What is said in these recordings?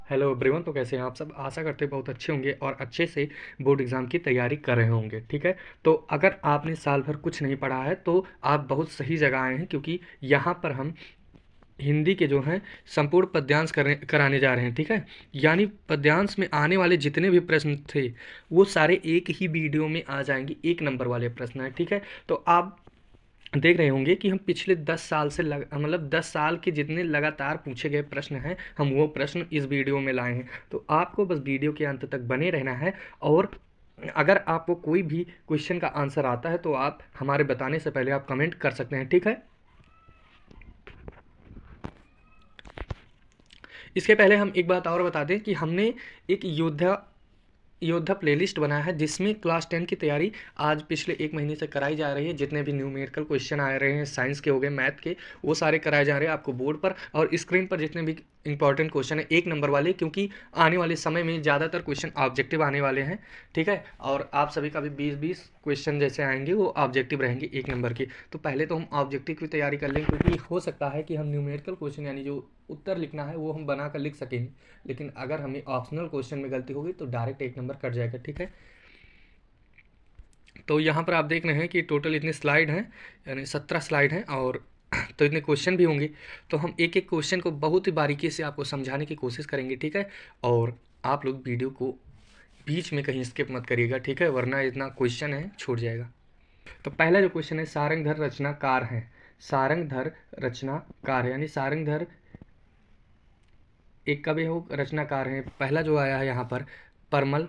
Hello everyone. तो कैसे हैं आप सब? आशा करते हैं बहुत अच्छे होंगे और अच्छे से बोर्ड एग्ज़ाम की तैयारी कर रहे होंगे। ठीक है, तो अगर आपने साल भर कुछ नहीं पढ़ा है तो आप बहुत सही जगह आए हैं, क्योंकि यहाँ पर हम हिंदी के जो हैं संपूर्ण पद्यांश कराने जा रहे हैं। ठीक है, यानी पद्यांश में आने वाले जितने भी प्रश्न थे वो सारे एक ही वीडियो में आ जाएंगे, एक नंबर वाले प्रश्न हैं। ठीक है, तो आप देख रहे होंगे कि हम पिछले 10 साल से मतलब 10 साल के जितने लगातार पूछे गए प्रश्न हैं हम वो प्रश्न इस वीडियो में लाए हैं। तो आपको बस वीडियो के अंत तक बने रहना है। और अगर आपको कोई भी क्वेश्चन का आंसर आता है तो आप हमारे बताने से पहले आप कमेंट कर सकते हैं। ठीक है, इसके पहले हम एक बात और बता दें कि हमने एक योद्धा योद्धा प्लेलिस्ट बनाया है जिसमें क्लास 10 की तैयारी आज पिछले एक महीने से कराई जा रही है। जितने भी न्यूमेरिकल क्वेश्चन आ रहे हैं, साइंस के हो गए, मैथ के, वो सारे कराए जा रहे हैं आपको बोर्ड पर और स्क्रीन पर। जितने भी इंपॉर्टेंट क्वेश्चन है एक नंबर वाले, क्योंकि आने वाले समय में ज़्यादातर क्वेश्चन ऑब्जेक्टिव आने वाले हैं। ठीक है, और आप सभी का भी 20-20 क्वेश्चन जैसे आएंगे वो ऑब्जेक्टिव रहेंगे एक नंबर के। तो पहले तो हम ऑब्जेक्टिव की तैयारी कर लें, क्योंकि हो सकता है कि हम न्यूमेरिकल क्वेश्चन यानी जो उत्तर लिखना है वो हम बना कर लिख सकेंगे, लेकिन अगर हमें ऑप्शनल क्वेश्चन में गलती होगी तो डायरेक्ट एक नंबर कट जाएगा। ठीक है, तो यहाँ पर आप देख रहे हैं कि टोटल इतने स्लाइड हैं, यानी 17 स्लाइड हैं, और तो इतने क्वेश्चन भी होंगे। तो हम एक एक क्वेश्चन को बहुत ही बारीकी से आपको समझाने की कोशिश करेंगे। ठीक है, और आप लोग वीडियो को बीच में कहीं स्किप मत करिएगा। ठीक है, वरना इतना क्वेश्चन है छूट जाएगा। तो पहला जो क्वेश्चन है, सारंगधर रचनाकार है। सारंगधर रचनाकार है, यानी सारंगधर एक कवि हो, रचनाकार है। पहला जो आया है यहाँ पर परमल,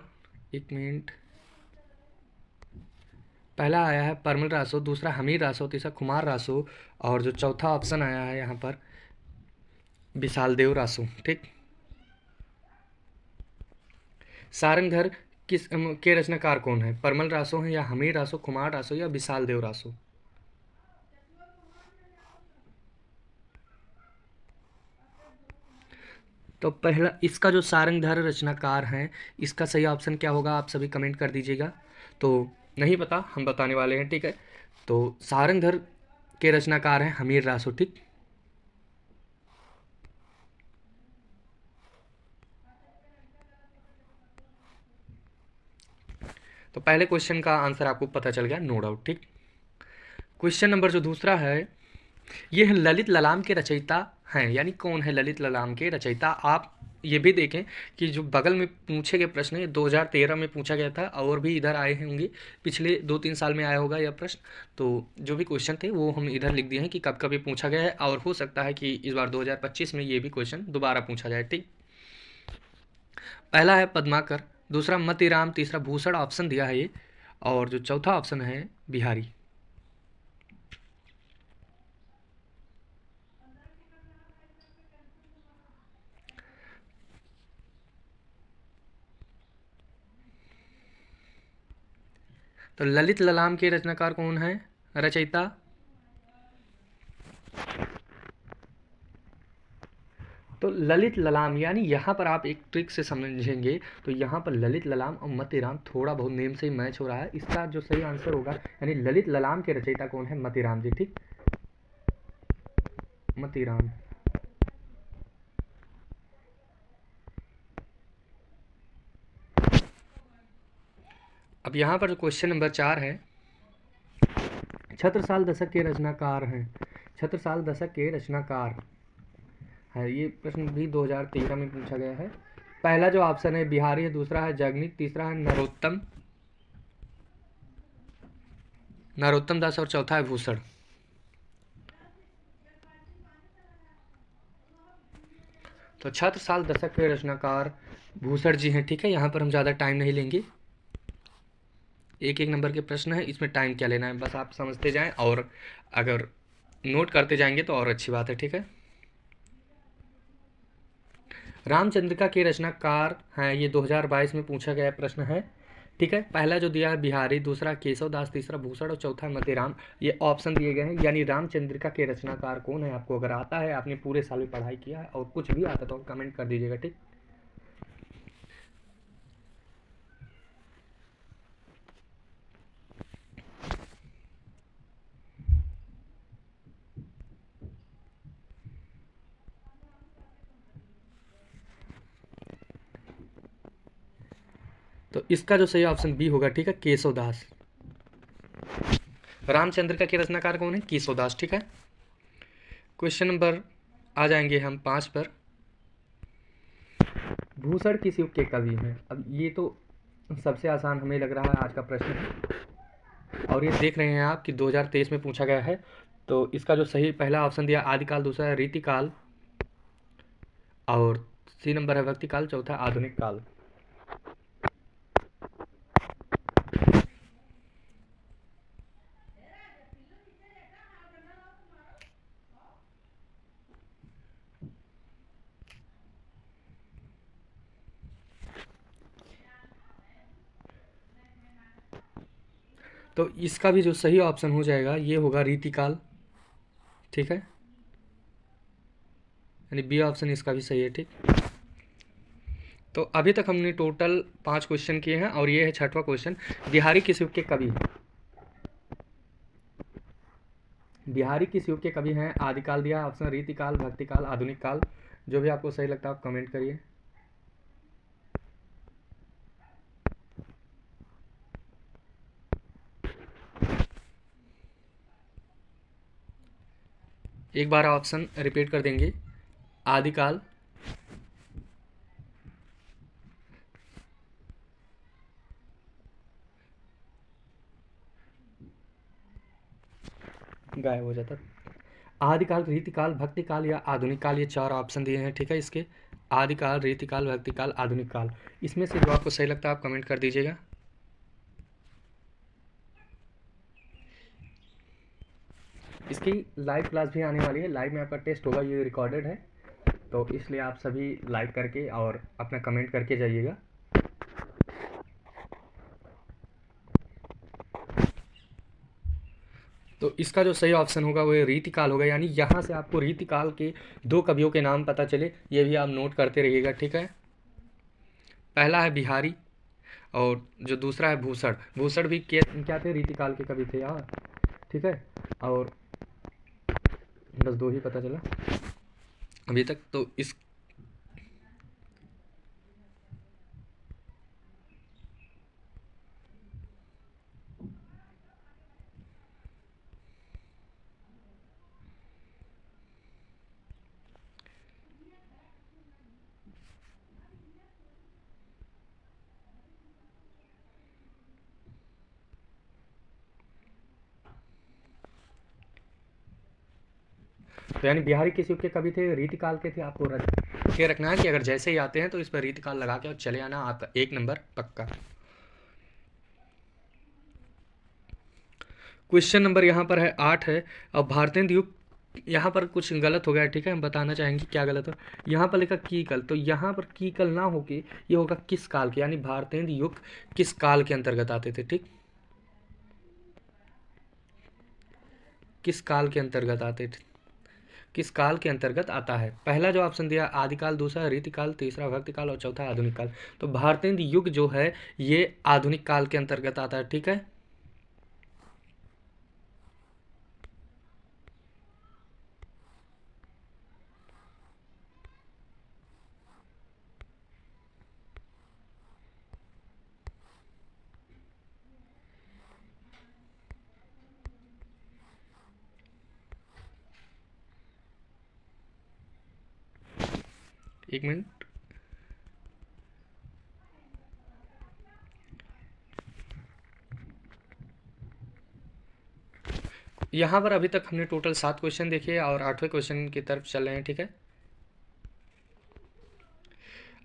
एक मिनट, पहला आया है परमल रासो, दूसरा हमीर रासो, तीसरा कुमार रासो, और जो चौथा ऑप्शन आया है यहाँ पर विशाल देव रासो। ठीक, सारंगधर के रचनाकार कौन है? परमल रासो है, या हमीर रासो, कुमार रासो, या विशाल देव रासो? तो पहला इसका जो सारंगधर रचनाकार है, इसका सही ऑप्शन क्या होगा आप सभी कमेंट कर दीजिएगा। तो नहीं पता, हम बताने वाले हैं। ठीक है, तो सारंगधर के रचनाकार हैं हमीर रासो। ठीक, तो पहले क्वेश्चन का आंसर आपको पता चल गया, नो डाउट। ठीक, क्वेश्चन नंबर जो दूसरा है, ये है ललित ललाम के रचयिता हैं, यानी कौन है ललित ललाम के रचयिता? आप ये भी देखें कि जो बगल में पूछे गए प्रश्न है 2013 में पूछा गया था, और भी इधर आए होंगे, पिछले 2-3 साल में आया होगा यह प्रश्न। तो जो भी क्वेश्चन थे वो हम इधर लिख दिए हैं कि कब कब ये पूछा गया है, और हो सकता है कि इस बार 2025 में ये भी क्वेश्चन दोबारा पूछा जाए। ठीक, पहला है पद्माकर, दूसरा मतीराम, तीसरा भूषण ऑप्शन दिया है ये, और जो चौथा ऑप्शन है बिहारी। तो ललित ललाम के रचनाकार कौन है, रचयिता? तो ललित ललाम, यानी यहाँ पर आप एक ट्रिक से समझेंगे तो यहाँ पर ललित ललाम और मतीराम थोड़ा बहुत नेम से ही मैच हो रहा है। इसका जो सही आंसर होगा, यानी ललित ललाम के रचयिता कौन है? मतीराम जी। ठीक, मतीराम। अब यहाँ पर जो क्वेश्चन नंबर 4 है, छत्रसाल दशक के रचनाकार हैं। छत्रसाल दशक के रचनाकार है, ये प्रश्न भी 2013 में पूछा गया है। पहला जो ऑप्शन है बिहारी है, दूसरा है जगनीत, तीसरा है नरोत्तम नरोत्तम दास, और चौथा है भूषण। तो छत्रसाल दशक के रचनाकार भूषण जी हैं। ठीक है, यहाँ पर हम ज़्यादा टाइम नहीं लेंगे, एक एक नंबर के प्रश्न है, इसमें टाइम क्या लेना है, बस आप समझते जाएं, और अगर नोट करते जाएंगे तो और अच्छी बात है। ठीक है, रामचंद्रिका के रचनाकार हैं, ये 2022 में पूछा गया प्रश्न है। ठीक है, पहला जो दिया है बिहारी, दूसरा केशव दास, तीसरा भूषण, और चौथा मतेराम। ये ऑप्शन दिए गए हैं, यानी रामचंद्रिका के रचनाकार कौन है? आपको अगर आता है, आपने पूरे साल में पढ़ाई किया है, और कुछ भी आता तो कमेंट कर दीजिएगा। ठीक, तो इसका जो सही ऑप्शन बी होगा, ठीक है, केशवदास। रामचंद्र का के रचनाकार कौन है? केशवदास, ठीक है। क्वेश्चन नंबर आ जाएंगे हम 5 पर। भूषण किस युग के कवि हैं? अब ये तो सबसे आसान हमें लग रहा है आज का प्रश्न है, और ये देख रहे हैं आप कि 2023 में पूछा गया है। तो इसका जो सही पहला ऑप्शन दिया आदिकाल, दूसरा है रीतिकाल, और सी नंबर है भक्ति काल, चौथा आधुनिक काल। तो इसका भी जो सही ऑप्शन हो जाएगा ये होगा रीतिकाल, ठीक है, यानी बी ऑप्शन इसका भी सही है, ठीक। तो अभी तक हमने टोटल 5 क्वेश्चन किए हैं और ये है 6वां क्वेश्चन। बिहारी किस युग के कवि हैं? बिहारी किस युग के कवि हैं? आदिकाल दिया ऑप्शन, रीतिकाल, भक्तिकाल, आधुनिक काल। जो भी आपको सही लगता है आप कमेंट करिए। एक बार ऑप्शन रिपीट कर देंगे। आदिकाल, गायब हो जाता, आदिकाल, रीतिकाल, भक्तिकाल या आधुनिक काल, ये 4 ऑप्शन दिए हैं, ठीक है इसके। आदिकाल, रीतिकाल, भक्तिकाल, आधुनिक काल, इसमें से जो आपको सही लगता है आप कमेंट कर दीजिएगा। इसकी लाइव क्लास भी आने वाली है, लाइव में आपका टेस्ट होगा, ये रिकॉर्डेड है, तो इसलिए आप सभी लाइक करके और अपना कमेंट करके जाइएगा। तो इसका जो सही ऑप्शन होगा वो रीतिकाल होगा, यानी यहाँ से आपको रीतिकाल के 2 कवियों के नाम पता चले, ये भी आप नोट करते रहिएगा, ठीक है। पहला है बिहारी और जो दूसरा है भूषण। भूषण भी क्या थे? रीतिकाल के कवि थे, हाँ, ठीक है। और बस 2 ही पता चला अभी तक। तो इस तो यानी बिहारी किस युग के कवि थे? रीतिकाल के थे। आपको रख के रखना है कि अगर जैसे ही आते हैं तो इस पर रीतिकाल लगा के और चले आना, आपका 1 नंबर पक्का। क्वेश्चन नंबर यहाँ पर है 8 है। अब भारतेंदु युग, यहाँ पर कुछ गलत हो गया है, ठीक है, हम बताना चाहेंगे क्या गलत हो। यहाँ पर लिखा कीकल, तो यहाँ पर कीकल ना होके ये होगा किस काल के, यानी भारतेंदु युग किस काल के अंतर्गत आते थे, ठीक, किस काल के अंतर्गत आते थे, किस काल के अंतर्गत आता है। पहला जो ऑप्शन दिया आदिकाल, दूसरा रीतिकाल, तीसरा भक्तिकाल और चौथा आधुनिक काल। तो भारतेंदु युग जो है ये आधुनिक काल के अंतर्गत आता है, ठीक है। एक मिनट, यहाँ पर अभी तक हमने टोटल 7 क्वेश्चन देखे और 8वें क्वेश्चन की तरफ चल रहे हैं, ठीक है।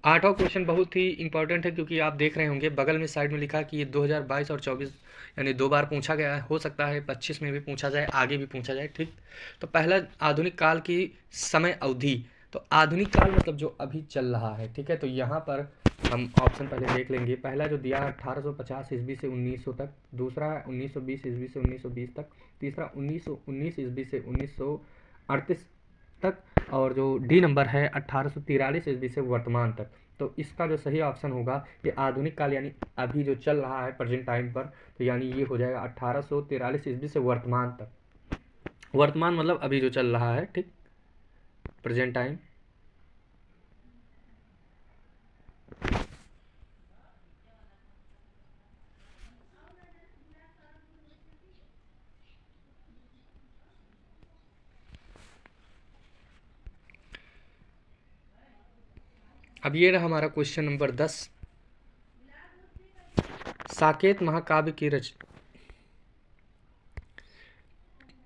8वां क्वेश्चन बहुत ही इंपॉर्टेंट है, क्योंकि आप देख रहे होंगे बगल में साइड में लिखा है कि ये 2022 और 24 यानी 2 बार पूछा गया है, हो सकता है 25 में भी पूछा जाए, आगे भी पूछा जाए, ठीक। तो पहला आधुनिक काल की समय अवधि, तो आधुनिक काल मतलब जो अभी चल रहा है, ठीक है। तो यहाँ पर हम ऑप्शन पहले देख लेंगे। पहला जो दिया 1850 ईस्वी से 1900 तक, दूसरा 1920 ईस्वी से 1920 तक, तीसरा 1919 ईस्वी से 1938 तक, और जो डी नंबर है 1843 ईस्वी से वर्तमान तक। तो इसका जो सही ऑप्शन होगा ये आधुनिक काल, यानी अभी जो चल रहा है प्रेजेंट टाइम पर, तो यानी ये हो जाएगा 1843 ईस्वी से वर्तमान तक। वर्तमान मतलब अभी जो चल रहा है, ठीक, प्रेजेंट टाइम। अब ये रहा हमारा क्वेश्चन नंबर 10। साकेत महाकाव्य की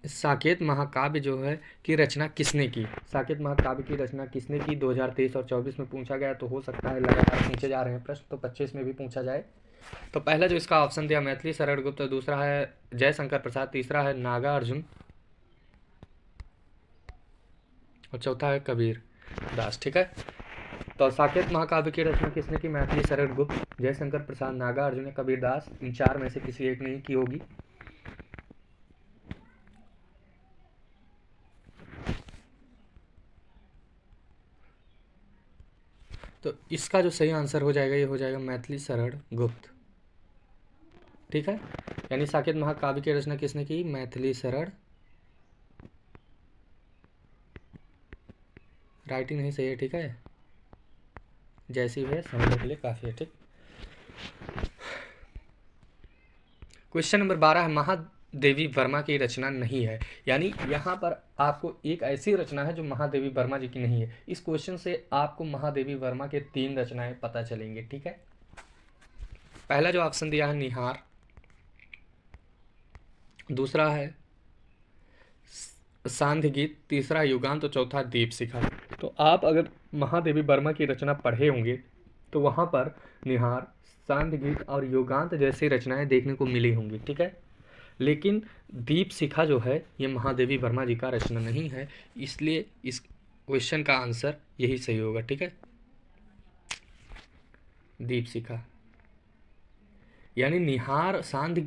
साकेत महाकाव्य जो है की रचना किसने की? साकेत महाकाव्य की रचना किसने की? 2023 और 24 में पूछा गया, तो हो सकता है लगातार पूछे जा रहे हैं प्रश्न, तो 25 में भी पूछा जाए। तो पहला जो इसका ऑप्शन दिया मैथिली शरण गुप्त, दूसरा है जयशंकर प्रसाद, तीसरा है नागार्जुन और चौथा है कबीर दास। ठीक है, तो साकेत महाकाव्य की रचना किसने की? मैथिली शरण गुप्त, जयशंकर प्रसाद, नागार्जुन या कबीर दास। इन चार में से किसी एक ने की होगी। तो इसका जो सही आंसर हो जाएगा ये हो जाएगा मैथिली शरण गुप्त। ठीक है, यानी साकेत महाकाव्य की रचना किसने की? मैथिली शरण। राइटिंग नहीं सही है, ठीक है, जैसी है समझने के लिए काफ़ी है। ठीक, क्वेश्चन नंबर 12 है महादेवी वर्मा की रचना नहीं है। यानी यहाँ पर आपको एक ऐसी रचना है जो महादेवी वर्मा जी की नहीं है। इस क्वेश्चन से आपको महादेवी वर्मा के 3 रचनाएं पता चलेंगे। ठीक है, पहला जो ऑप्शन दिया है निहार, दूसरा है सांध्य गीत, तीसरा युगांत तो चौथा दीपशिखा। तो आप अगर महादेवी वर्मा की रचना पढ़े होंगे तो वहाँ पर निहार, सांध्य गीत और युगांत जैसी रचनाएं देखने को मिली होंगी। ठीक है, लेकिन दीपशिखा जो है ये महादेवी वर्मा जी का रचना नहीं है, इसलिए इस क्वेश्चन का आंसर यही सही होगा। ठीक है, दीपशिखा। यानी निहार, सांध्य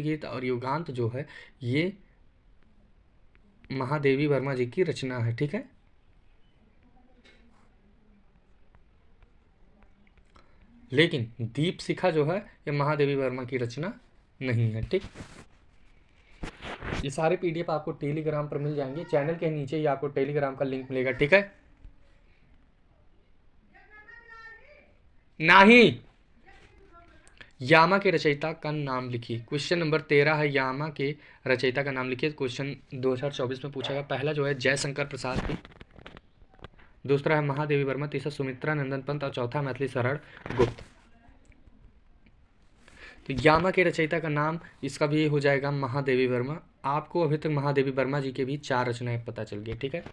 गीत और युगांत जो है ये महादेवी वर्मा जी की रचना है। ठीक है, लेकिन दीपशिखा जो है ये महादेवी वर्मा की रचना नहीं है। ठीक, ये सारे पीडीएफ आपको टेलीग्राम पर मिल जाएंगे, चैनल के नीचे ही आपको टेलीग्राम का लिंक मिलेगा। ठीक है, नहीं, यामा के रचयिता का नाम लिखिए। क्वेश्चन नंबर 13 है यामा के रचयिता का नाम लिखिए। क्वेश्चन 2024 में पूछा गया। पहला जो है जयशंकर प्रसाद की, दूसरा है महादेवी वर्मा, तीसरा सुमित्रा नंदन पंत और चौथा मैथिली शरण गुप्त। तो यामा के रचयिता का नाम इसका भी हो जाएगा महादेवी वर्मा। आपको अभी तक महादेवी वर्मा जी के भी 4 रचनाएं पता चल गई। ठीक है,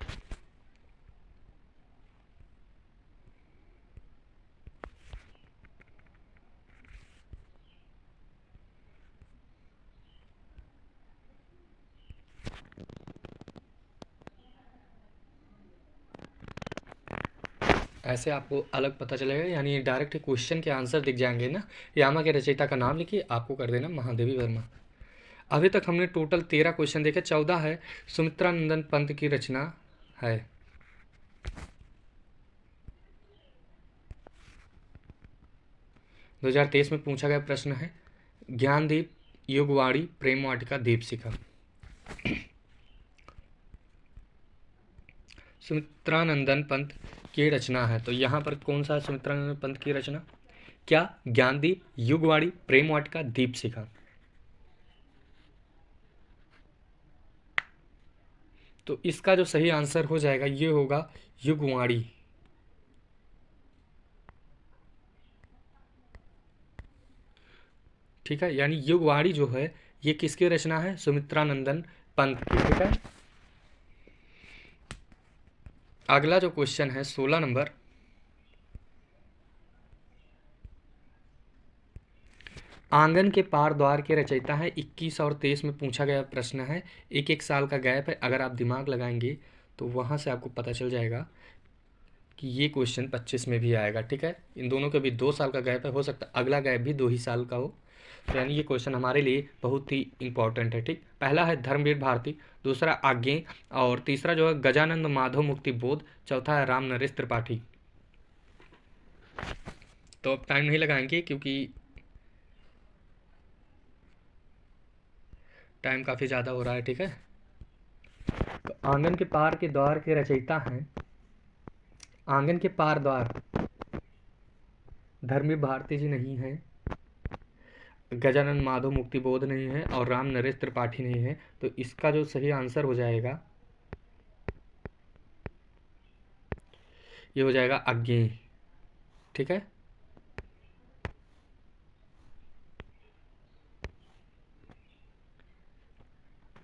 ऐसे आपको अलग पता चलेगा, यानी डायरेक्ट क्वेश्चन के आंसर दिख जाएंगे ना। यामा के रचयिता का नाम लिखिए, आपको कर देना महादेवी वर्मा। अभी तक हमने टोटल 13 क्वेश्चन देखे। 14 है सुमित्रा नंदन पंत की रचना है। दो 2023 में पूछा गया प्रश्न है ज्ञानदीप, युगवाणी, प्रेम वाटिका, दीपशिखा। सुमित्रानंदन पंत की रचना है, तो यहाँ पर कौन सा सुमित्रानंदन पंत की रचना? क्या ज्ञानदीप, युगवाणी, प्रेम वाटिका, दीपशिखा? तो इसका जो सही आंसर हो जाएगा ये होगा युगवाणी। ठीक है, यानी युगवाणी जो है ये किसकी रचना है? सुमित्रानंदन पंत की। ठीक है, अगला जो क्वेश्चन है 16 नंबर, आंगन के पार द्वार के रचयिता है। 21 और 23 में पूछा गया प्रश्न है। एक एक साल का गैप है, अगर आप दिमाग लगाएंगे तो वहाँ से आपको पता चल जाएगा कि ये क्वेश्चन 25 में भी आएगा। ठीक है, इन दोनों के भी 2 साल का गैप है, हो सकता है अगला गैप भी 2 ही साल का हो। तो यानी ये क्वेश्चन हमारे लिए बहुत ही इंपॉर्टेंट है। ठीक, पहला है धर्मवीर भारती, दूसरा आज्ञे और तीसरा जो है गजानंद माधव मुक्ति बोध, चौथा है राम नरेश त्रिपाठी। तो अब टाइम नहीं लगाएंगे क्योंकि टाइम काफ़ी ज़्यादा हो रहा है। ठीक है, तो आंगन के पार के द्वार के रचयिता हैं, आंगन के पार द्वार धर्मवीर भारती जी नहीं है, गजानंद माधव मुक्ति बोध नहीं है और राम नरेश त्रिपाठी नहीं है। तो इसका जो सही आंसर हो जाएगा ये हो जाएगा अगेन। ठीक है,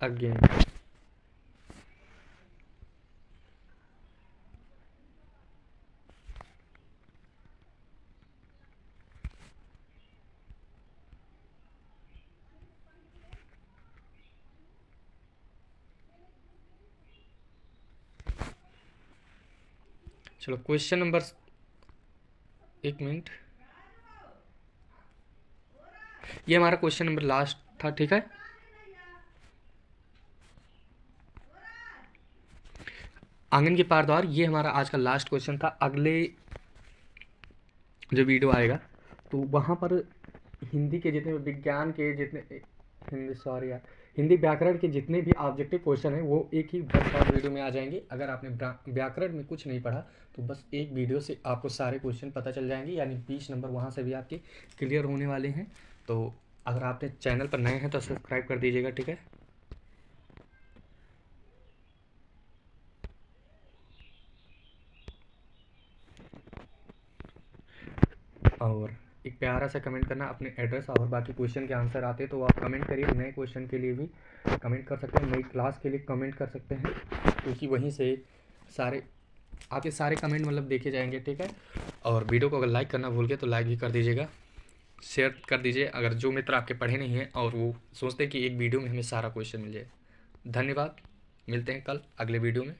अगेन। चलो क्वेश्चन नंबर, एक मिनट, ये हमारा क्वेश्चन नंबर लास्ट था। ठीक है, आंगन के पार द्वार, ये हमारा आज का लास्ट क्वेश्चन था। अगले जो वीडियो आएगा तो वहाँ पर हिंदी के जितने विज्ञान के जितने, हिंदी सॉरी यार, हिंदी व्याकरण के जितने भी ऑब्जेक्टिव क्वेश्चन हैं वो एक ही बस शॉर्ट वीडियो में आ जाएंगे। अगर आपने व्याकरण में कुछ नहीं पढ़ा तो बस एक वीडियो से आपको सारे क्वेश्चन पता चल जाएंगे, यानी 20 नंबर वहाँ से भी आपके क्लियर होने वाले हैं। तो अगर आपने चैनल पर नए हैं तो सब्सक्राइब कर दीजिएगा। ठीक है, और एक प्यारा सा कमेंट करना, अपने एड्रेस, और बाकी क्वेश्चन के आंसर आते तो आप कमेंट करिए। नए क्वेश्चन के लिए भी कमेंट कर सकते हैं, नई क्लास के लिए कमेंट कर सकते हैं, क्योंकि वहीं से सारे आपके सारे कमेंट मतलब देखे जाएंगे। ठीक है, और वीडियो को अगर लाइक करना भूल गए तो लाइक भी कर दीजिएगा, शेयर कर दीजिए अगर जो मित्र आपके पढ़े नहीं हैं और वो सोचते हैं कि एक वीडियो में हमें सारा क्वेश्चन मिल जाए। धन्यवाद, मिलते हैं कल अगले वीडियो में।